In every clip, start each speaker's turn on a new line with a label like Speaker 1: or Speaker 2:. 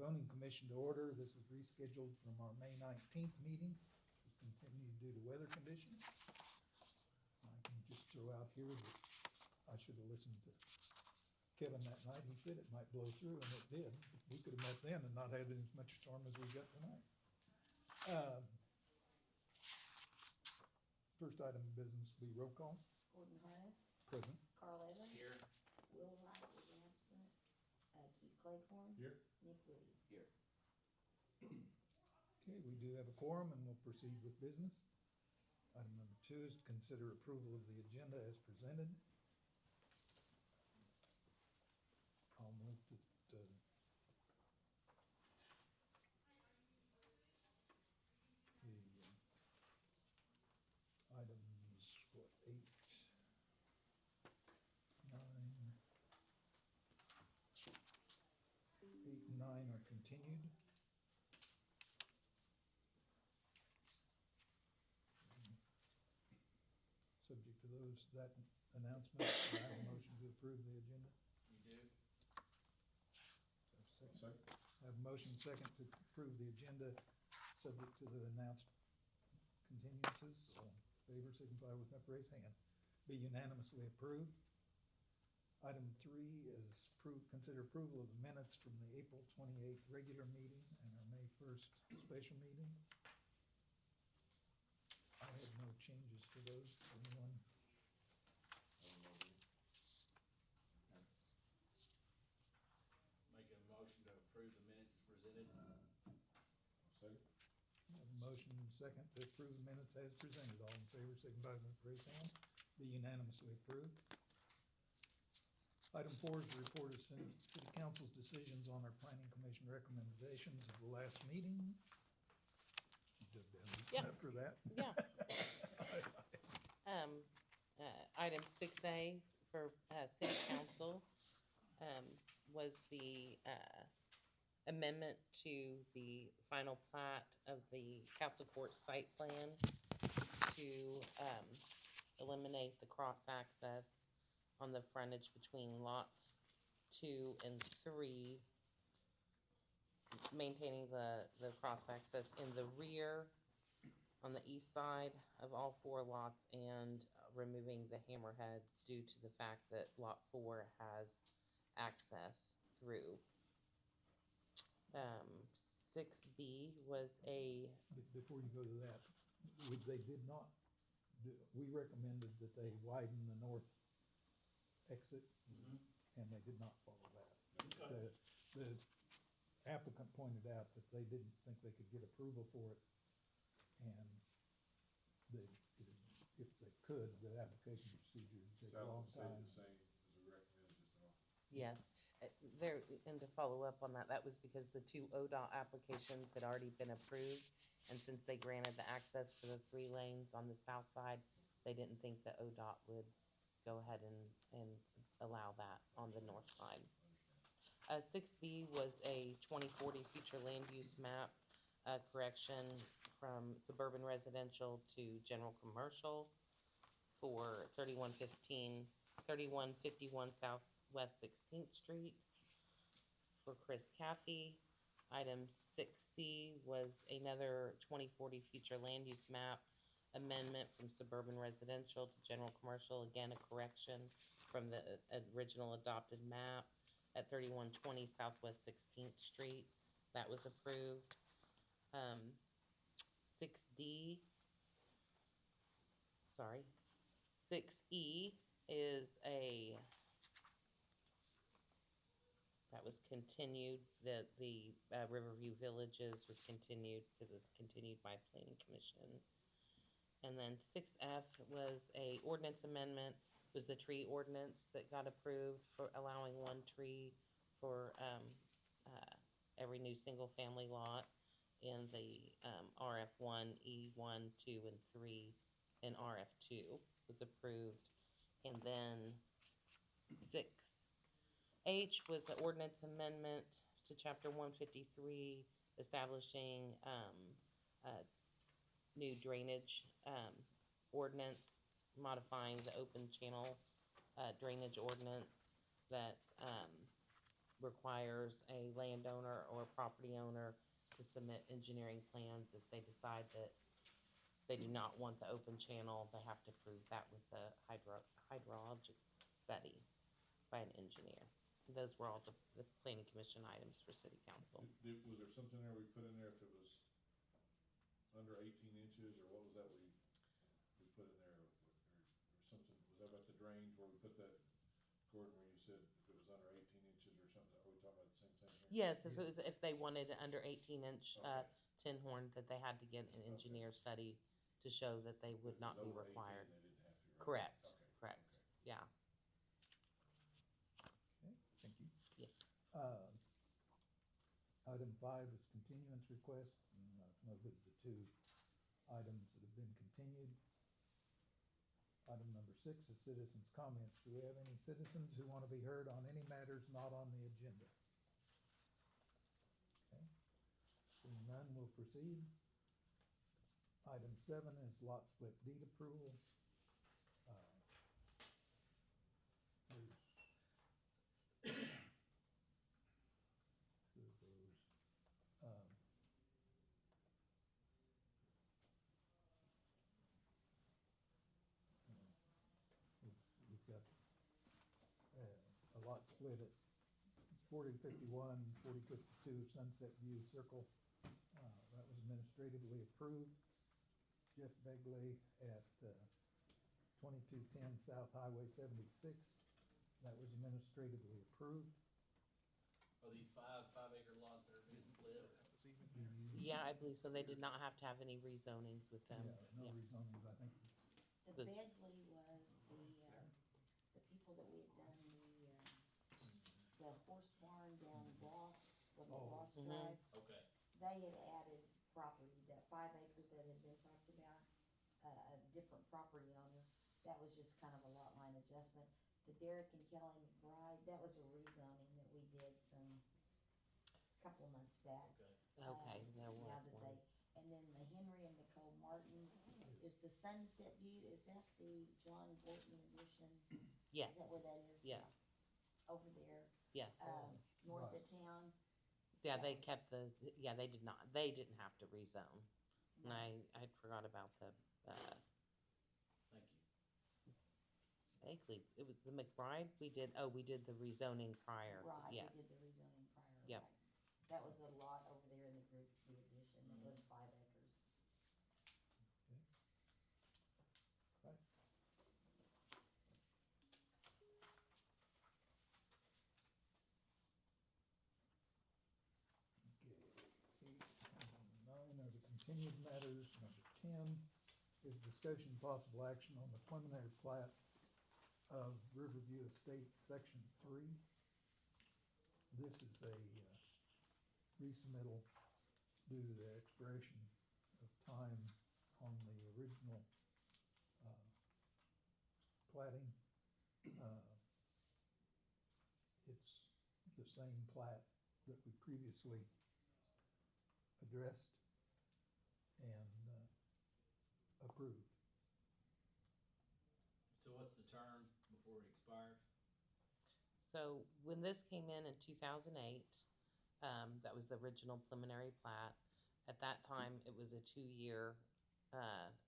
Speaker 1: zoning commission to order. This is rescheduled from our May 19th meeting. It's continued due to weather conditions. I can just throw out here that I should have listened to Kevin that night. He said it might blow through, and it did. We could have met then and not had as much storm as we got tonight. First item of business will be roll call.
Speaker 2: Gordon Hunnis,
Speaker 1: Present.
Speaker 2: Carl Evans.
Speaker 3: Here.
Speaker 2: Will Wright is absent. Keith Claycorn.
Speaker 3: Here.
Speaker 2: Nick Woody.
Speaker 3: Here.
Speaker 1: Okay, we do have a quorum and we'll proceed with business. Item number 2 is to consider approval of the agenda as presented. I'll move that, the items, 8, 9, 8 and 9 are continued. Subject to that announcement, I have a motion to approve the agenda.
Speaker 3: You do?
Speaker 1: Second. I have a motion second to approve the agenda, subject to the announced continuances. All in favor, signify with an upraised hand. Be unanimously approved. Item 3 is consider approval of the minutes from the April 28th regular meeting and our May 1st special meeting. I have no changes to those. Anyone?
Speaker 3: Making a motion to approve the minutes as presented.
Speaker 4: Second.
Speaker 1: I have a motion second to approve the minutes as presented. All in favor, signify with an upraised hand. Be unanimously approved. Item 4 is the report of city council's decisions on our planning commission recommendations of the last meeting. You did better
Speaker 5: Yeah.
Speaker 1: after that.
Speaker 5: Yeah. Item 6A for city council was the amendment to the final plat of the council court site plan to eliminate the cross access on the frontage between lots 2 and 3, maintaining the cross access in the rear on the east side of all 4 lots and removing the hammerhead due to the fact that lot 4 has access through. 6B was a,
Speaker 1: Before you go to that, they did not, we recommended that they widen the north exit, and they did not follow that.
Speaker 3: Okay.
Speaker 1: The applicant pointed out that they didn't think they could get approval for it, and if they could, the application procedure would take a long
Speaker 4: Stay
Speaker 1: time.
Speaker 4: the same as we recommended just now.
Speaker 5: yes, there, and to follow up on that, that was because the 2 ODOT applications had already been approved, and since they granted the access for the 3 lanes on the south side, they didn't think that ODOT would go ahead and allow that on the north side. 6B was a 2040 future land use map correction from suburban residential to general commercial for 3151 Southwest 16th Street for Chris Caffey. Item 6C was another 2040 future land use map amendment from suburban residential to general commercial, again a correction from the original adopted map at 3120 Southwest 16th Street. That was approved. 6E is that was continued, the Riverview Villages was continued because it was continued by Planning Commission. And then 6F was a ordinance amendment, was the tree ordinance that got approved for allowing 1 tree for every new single family lot in the RF1, E1, 2, and 3, and RF2 was approved. And then 6H was the ordinance amendment to chapter 153, establishing new drainage ordinance, modifying the open channel drainage ordinance that requires a landowner or property owner to submit engineering plans. If they decide that they do not want the open channel, they have to prove that with a hydrologic study by an engineer. Those were all the planning commission items for city council.
Speaker 4: Was there something there we put in there if it was under 18 inches, or what was that we put in there? Or something, was that about the drains where we put that, Gordon, where you said if it was under 18 inches or something, are we talking about the same thing here?
Speaker 5: Yes, if they wanted an under 18-inch
Speaker 4: Okay.
Speaker 5: tin horn, that they had to get an engineer study to show that they would
Speaker 4: If it
Speaker 5: not
Speaker 4: was
Speaker 5: be
Speaker 4: over 18,
Speaker 5: required.
Speaker 4: they didn't have to, right?
Speaker 5: Correct,
Speaker 4: Okay,
Speaker 5: correct,
Speaker 4: okay.
Speaker 5: yeah,
Speaker 1: Okay, thank you.
Speaker 5: yes.
Speaker 1: Item 5 is continuance request, and I've noted the 2 items that have been continued. Item number 6 is citizens' comments. Do we have any citizens who want to be heard on any matters not on the agenda? Okay, seeing none, we'll proceed. Item 7 is lot split deed approval. There's 2 of those. We've got a lot split at 4051, 4052 Sunset View Circle. That was administratively approved. Jeff Begley at 2210 South Highway 76. That was administratively approved.
Speaker 3: Are these 5-acre lots that are being split?
Speaker 5: Yeah, I believe so. They did not have to have any rezonings with them.
Speaker 1: Yeah, no rezonings, I think.
Speaker 2: The
Speaker 5: Good.
Speaker 2: Begley was the people that we had done the horse barn down Ross, what
Speaker 1: Oh.
Speaker 2: Ross
Speaker 5: Mhm.
Speaker 2: Drive.
Speaker 3: Okay,
Speaker 2: They had added property, that 5 acres that has been talked about, a different property owner. That was just kind of a lot line adjustment. The Derek and Kelly McBride, that was a rezoning that we did couple of months back.
Speaker 3: okay.
Speaker 5: Okay, there
Speaker 2: Now
Speaker 5: was
Speaker 2: that
Speaker 5: one.
Speaker 2: they, and then the Henry and Nicole Martin, is the Sunset View, is that the John Gorton edition?
Speaker 5: Yes,
Speaker 2: Is that where that is?
Speaker 5: yes,
Speaker 2: Over there,
Speaker 5: yes.
Speaker 2: north
Speaker 1: Right.
Speaker 2: of town?
Speaker 5: Yeah, they
Speaker 2: yes.
Speaker 5: kept they didn't have to rezone. And
Speaker 2: No.
Speaker 5: I forgot about the,
Speaker 3: Thank you.
Speaker 5: vaguely, it was the McBride, we did the rezoning prior,
Speaker 2: Right,
Speaker 5: yes.
Speaker 2: we did the rezoning prior.
Speaker 5: Yep.
Speaker 2: Right. That was a lot over there in the Grigsby edition, it was 5 acres.
Speaker 1: Right. Okay, 8, 9 are the continued matters. Number 10 is discussion possible action on the preliminary plat of Riverview Estates, Section 3. This is a resubmittal due to the expiration of time on the original platting. It's the same plat that we previously addressed and approved.
Speaker 3: So what's the term before it expires?
Speaker 5: So when this came in 2008, that was the original preliminary plat. At that time, it was a 2-year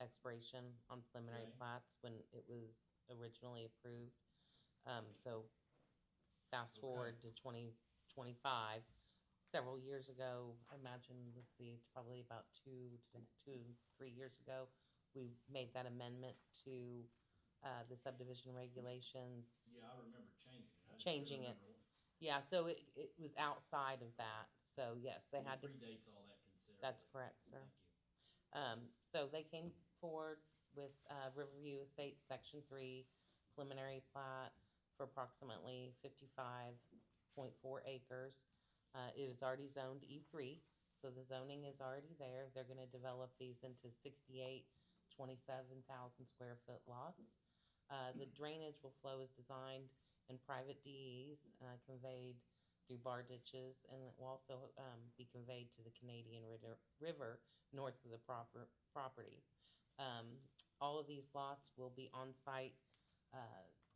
Speaker 5: expiration on preliminary
Speaker 3: Okay.
Speaker 5: plats when it was originally approved. So fast
Speaker 3: Okay.
Speaker 5: forward to 2025, several years ago, I imagine, let's see, it's probably about 3 years ago, we made that amendment to the subdivision regulations.
Speaker 3: Yeah, I remember changing it. I just
Speaker 5: Changing
Speaker 3: couldn't
Speaker 5: it.
Speaker 3: remember
Speaker 5: Yeah, so it was outside of that. So yes, they
Speaker 3: what-
Speaker 5: had to.
Speaker 3: It predates all that considerably.
Speaker 5: That's correct, sir.
Speaker 3: Thank you.
Speaker 5: So they came forward with Riverview Estates Section 3 preliminary plat for approximately 55.4 acres. It is already zoned E3, so the zoning is already there. They're going to develop these into 68 27,000 square foot lots. The drainage will flow as designed in private DEs conveyed through bar ditches, and it will also be conveyed to the Canadian River north of the property. All of these lots will be on-site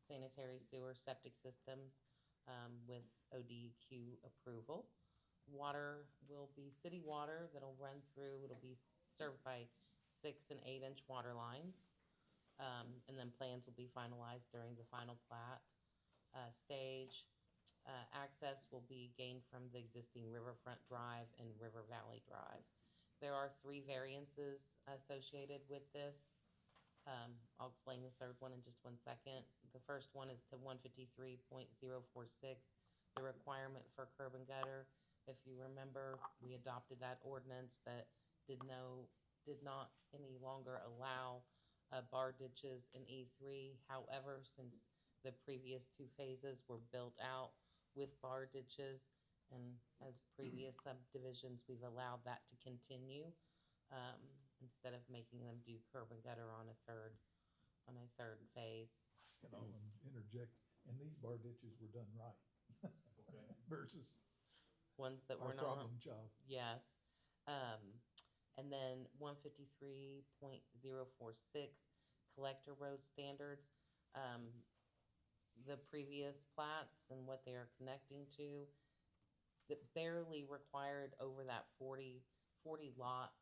Speaker 5: sanitary sewer septic systems. with ODEQ approval. Water will be city water that'll run through, it'll be served by 6 and 8 inch water lines. And then plans will be finalized during the final plat stage. Access will be gained from the existing Riverfront Drive and River Valley Drive. There are 3 variances associated with this. I'll explain the third one in just 1 second. The first one is to 153.046, the requirement for curb and gutter. If you remember, we adopted that ordinance that did not any longer allow bar ditches in E3. However, since the previous 2 phases were built out with bar ditches, and as previous subdivisions, we've allowed that to continue, instead of making them do curb and gutter on a third phase.
Speaker 1: Can I interject? And these bar ditches were done right
Speaker 3: Okay.
Speaker 1: versus
Speaker 5: Ones that
Speaker 1: our
Speaker 5: were not.
Speaker 1: problem child.
Speaker 5: Yes. And then 153.046, collector road standards. The previous plats and what they are connecting to, that barely required over that 40 lot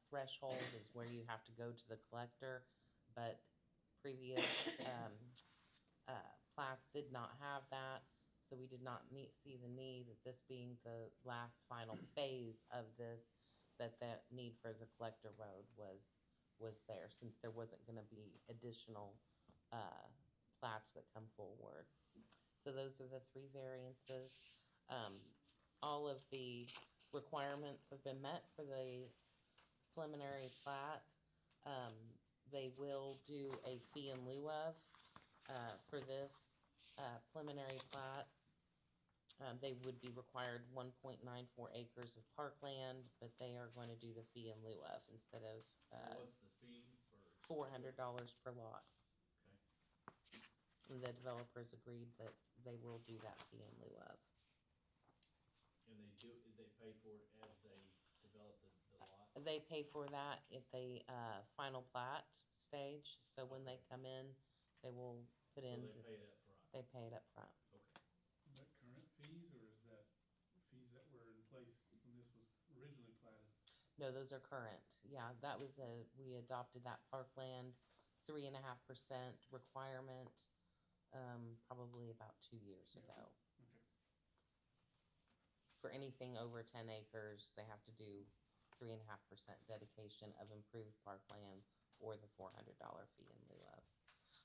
Speaker 5: threshold is where you have to go to the collector, but previous plats did not have that, so we did not see the need, this being the last final phase of this, that need for the collector road was there, since there wasn't gonna be additional plats that come forward. So those are the 3 variances. All of the requirements have been met for the preliminary plat. They will do a fee in lieu of for this preliminary plat. They would be required 1.94 acres of parkland, but they are going to do the fee in lieu of instead of
Speaker 3: What's the fee for?
Speaker 5: $400 per lot.
Speaker 3: Okay.
Speaker 5: And the developers agreed that they will do that fee in lieu of.
Speaker 3: And they pay for it as they develop the lot?
Speaker 5: They pay for that at the final plat stage, so when they come in, they will put in.
Speaker 3: So they pay it up front?
Speaker 5: They pay it up front.
Speaker 3: Okay.
Speaker 6: Is that current fees, or is that fees that were in place when this was originally platted?
Speaker 5: No, those are current. Yeah, that was we adopted that parkland 3.5% requirement, probably about 2 years ago.
Speaker 6: Okay.
Speaker 5: For anything over 10 acres, they have to do 3.5% dedication of improved parkland or the $400 fee in lieu of.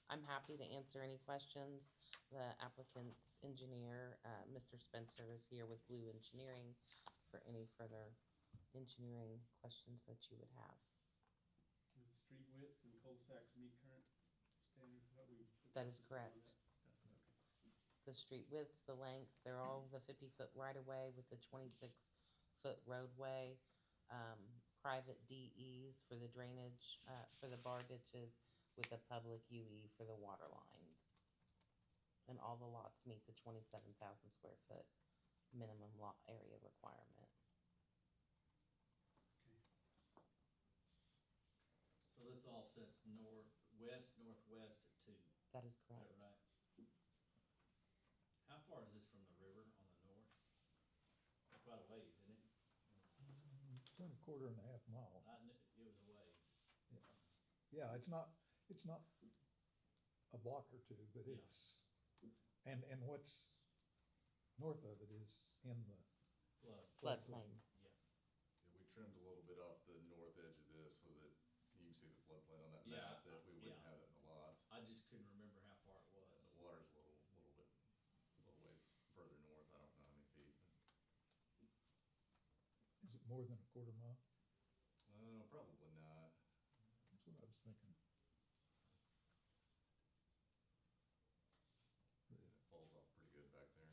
Speaker 5: I'm happy to answer any questions. The applicant's engineer, Mr. Spencer, is here with Blue Engineering for any further engineering questions that you would have.
Speaker 6: Do the street widths and cul-de-sacs meet current standards?
Speaker 5: That is correct.
Speaker 6: Okay.
Speaker 5: The street widths, the lengths, they're all the 50-foot right-of-way with the 26-foot roadway, private DEs for the drainage, for the bar ditches, with a public UE for the water lines. And all the lots meet the 27,000 square foot minimum lot area requirement.
Speaker 3: So this all sets northwest at 2, is
Speaker 5: That is
Speaker 3: that
Speaker 5: correct.
Speaker 3: right? How far is this from the river on the north? Quite a ways, isn't it?
Speaker 1: It's in a 1.5 mile.
Speaker 3: It was a ways.
Speaker 1: Yeah, it's not a block or 2, but
Speaker 3: Yeah.
Speaker 1: it's, and what's north of it is in the
Speaker 5: Floodplain.
Speaker 3: Yeah.
Speaker 7: Yeah, we trimmed a little bit off the north edge of this so that you can see the floodplain on that
Speaker 3: Yeah,
Speaker 7: map, that we wouldn't
Speaker 3: yeah.
Speaker 7: have it in the lots.
Speaker 3: I just couldn't remember how far it was.
Speaker 7: The water's a little ways further north, I don't know how many feet,
Speaker 1: Is it more than a 1/4 mile?
Speaker 7: but, probably not.
Speaker 1: That's what I was thinking.
Speaker 7: It falls off pretty good back there.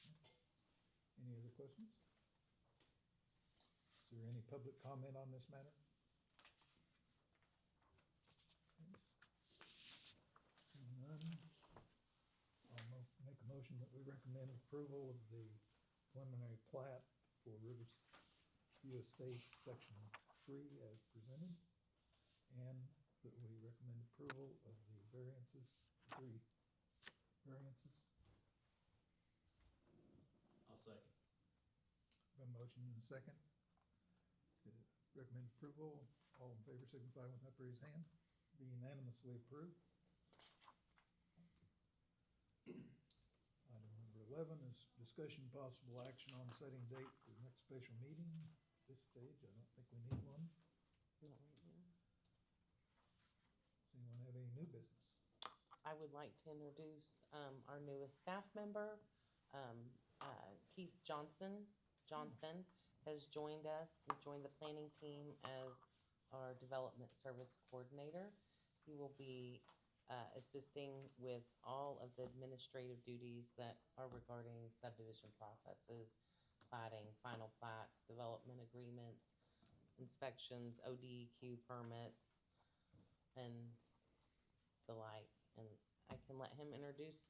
Speaker 1: Yeah. Any other questions? Is there any public comment on this matter? Seeing none, I'll make a motion that we recommend approval of the preliminary plat for Riverview Estates Section 3 as presented, and that we recommend approval of the variances, 3 variances?
Speaker 3: I'll second.
Speaker 1: A motion and a second. To recommend approval, all in favor signify with that raised hand. Be unanimously approved. Item number 11 is discussion possible action on setting date for the next special meeting. At this stage, I don't think we need one.
Speaker 5: You want me to do it?
Speaker 1: Does anyone have any new business?
Speaker 5: I would like to introduce our newest staff member, Keith Johnson. Johnson has joined us and joined the planning team as our development service coordinator. He will be assisting with all of the administrative duties that are regarding subdivision processes, plating, final plats, development agreements, inspections, ODEQ permits, and the like. And I can let him introduce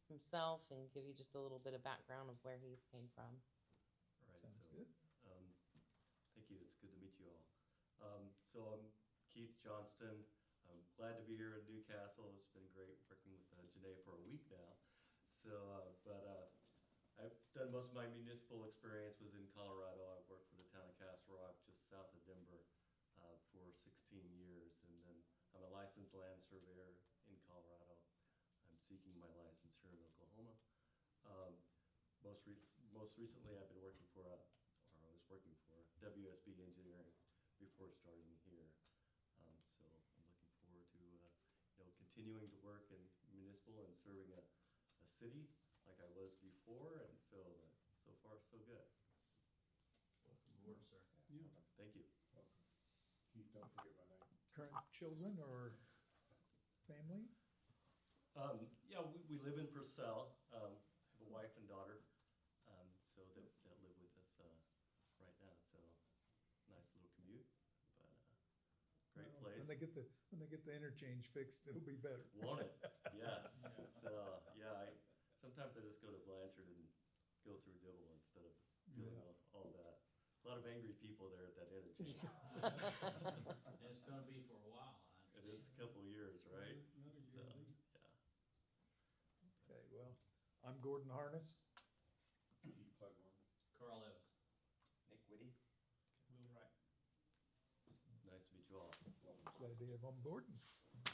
Speaker 5: himself and give you just a little bit of background of where he's came from.
Speaker 8: All right,
Speaker 1: Sounds
Speaker 8: so,
Speaker 1: good.
Speaker 8: thank you, it's good to meet you all. So I'm Keith Johnston, I'm glad to be here in Newcastle, it's been great working with Janae for a week now. So, I've done most of my municipal experience was in Colorado. I worked for the town of Castle Rock, just south of Denver, for 16 years. And then I'm a licensed land surveyor in Colorado. I'm seeking my license here in Oklahoma. Most recently, I've been working for, or I was working for WSB Engineering before starting here. So I'm looking forward to, continuing to work in municipal and serving a city like I was before, and so far, so good.
Speaker 3: Welcome aboard, sir.
Speaker 6: Yeah.
Speaker 8: Thank you.
Speaker 4: Welcome. Keith, don't forget my name.
Speaker 1: Current children or family?
Speaker 8: Yeah, we live in Purcell. I have a wife and daughter, so that live with us right now. So nice little commute, but great
Speaker 1: Well,
Speaker 8: place.
Speaker 1: When they get the interchange fixed, it'll be better.
Speaker 8: Want it? Yes. So yeah, sometimes I just go to Blanchard and go through Dibble instead of dealing
Speaker 1: Yeah.
Speaker 8: with all that. A lot of angry people there at that interchange.
Speaker 3: And it's gonna be for a while, I
Speaker 8: It
Speaker 3: understand.
Speaker 8: is a couple of years, right?
Speaker 6: Another
Speaker 8: So
Speaker 6: year at least.
Speaker 8: yeah.
Speaker 1: Okay, well, I'm Gordon Harness.
Speaker 4: Keith Clegg-Warren.
Speaker 3: Carl Evans.
Speaker 7: Nick Whitty?
Speaker 6: Will Wright.
Speaker 8: It's nice to meet you all.
Speaker 4: Welcome.
Speaker 1: Glad to have on board. And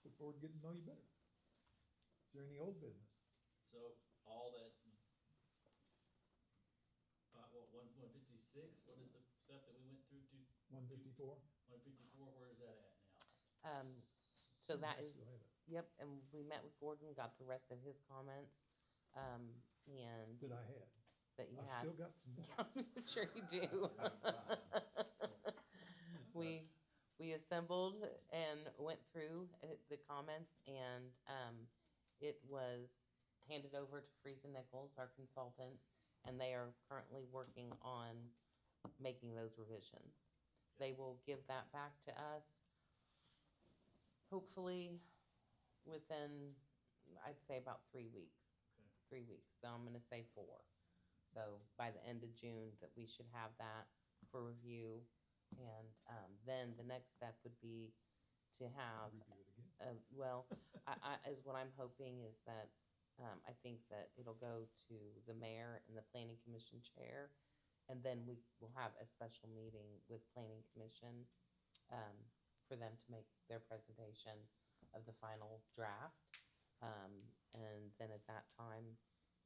Speaker 1: look forward to getting to know you better. Is there any old business?
Speaker 3: So all that, 156, what is the stuff that we went through to
Speaker 1: 154?
Speaker 3: 154, where is that at now?
Speaker 5: So that
Speaker 1: I
Speaker 5: is,
Speaker 1: still have it.
Speaker 5: yep, and we met with Gordon, got the rest of his comments, and
Speaker 1: That I had.
Speaker 5: that you
Speaker 1: I've
Speaker 5: had.
Speaker 1: still got some more.
Speaker 5: I'm sure you do. We assembled and went through the comments, and it was handed over to Friesen Nichols, our consultants, and they are currently working on making those revisions. They will give that back to us, hopefully within, I'd say about 3 weeks.
Speaker 3: Okay.
Speaker 5: 3 weeks, so I'm gonna say 4. So by the end of June, that we should have that for review. And then the next step would be to have,
Speaker 1: Redo it again.
Speaker 5: well, is what I'm hoping is that, I think that it'll go to the mayor and the planning commission chair. And then we will have a special meeting with planning commission, for them to make their presentation of the final draft. And then at that time,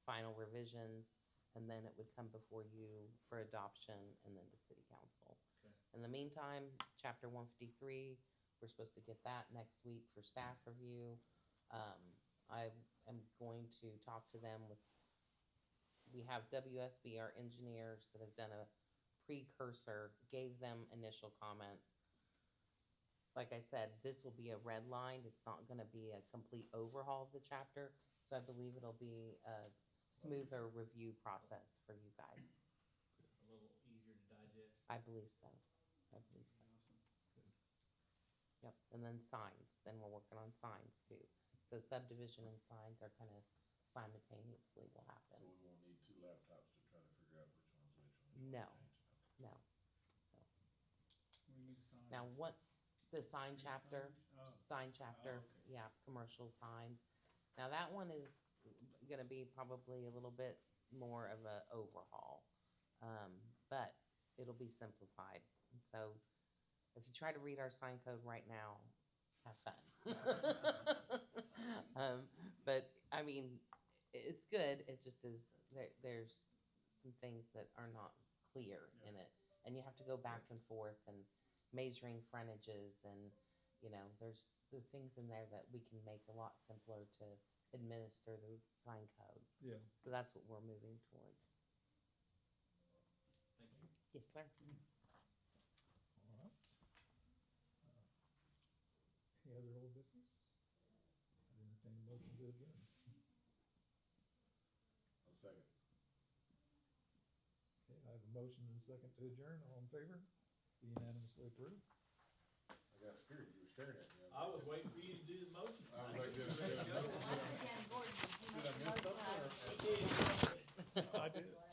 Speaker 5: final revisions, and then it would come before you for adoption and then to city council.
Speaker 3: Okay.
Speaker 5: In the meantime, chapter 153, we're supposed to get that next week for staff review. I am going to talk to them we have WSB, our engineers that have done a precursor, gave them initial comments. Like I said, this will be a red line. It's not gonna be a complete overhaul of the chapter. So I believe it'll be a smoother review process for you guys.
Speaker 3: A little easier to digest.
Speaker 5: I believe so.
Speaker 6: Awesome.
Speaker 5: Yep, and then signs, then we're working on signs too. So subdivision and signs are kind of simultaneously will
Speaker 4: So
Speaker 5: happen.
Speaker 4: we won't need 2 laptops to try to figure out which one's which.
Speaker 5: No.
Speaker 4: Okay.
Speaker 5: No.
Speaker 6: We need to sign.
Speaker 5: Now, what, the sign
Speaker 6: Street
Speaker 5: chapter,
Speaker 6: signage? Oh.
Speaker 5: sign chapter,
Speaker 6: okay.
Speaker 5: yeah, commercial signs. Now, that one is gonna be probably a little bit more of a overhaul, but it'll be simplified. And so, if you try to read our sign code right now, have fun. But, I mean, it's good, it just is, there's some things that are not clear in it. And you have to go back and forth and measuring frontages and, you know, there's things in there that we can make a lot simpler to administer the sign code.
Speaker 1: Yeah.
Speaker 5: So that's what we're moving towards.
Speaker 3: Thank you.
Speaker 5: Yes, sir.
Speaker 1: All right. Any other old business? I entertain a motion to adjourn.
Speaker 4: A second.
Speaker 1: Okay, I have a motion and a second to adjourn. All in favor? Be unanimously approved.
Speaker 4: I got scared, you were staring at me.
Speaker 3: I was waiting for you to do the motion.
Speaker 4: I was like,
Speaker 2: Once again, Gordon, did you
Speaker 4: Did I
Speaker 2: make the
Speaker 4: miss
Speaker 2: motion?
Speaker 4: something or?
Speaker 3: I did.
Speaker 1: I did.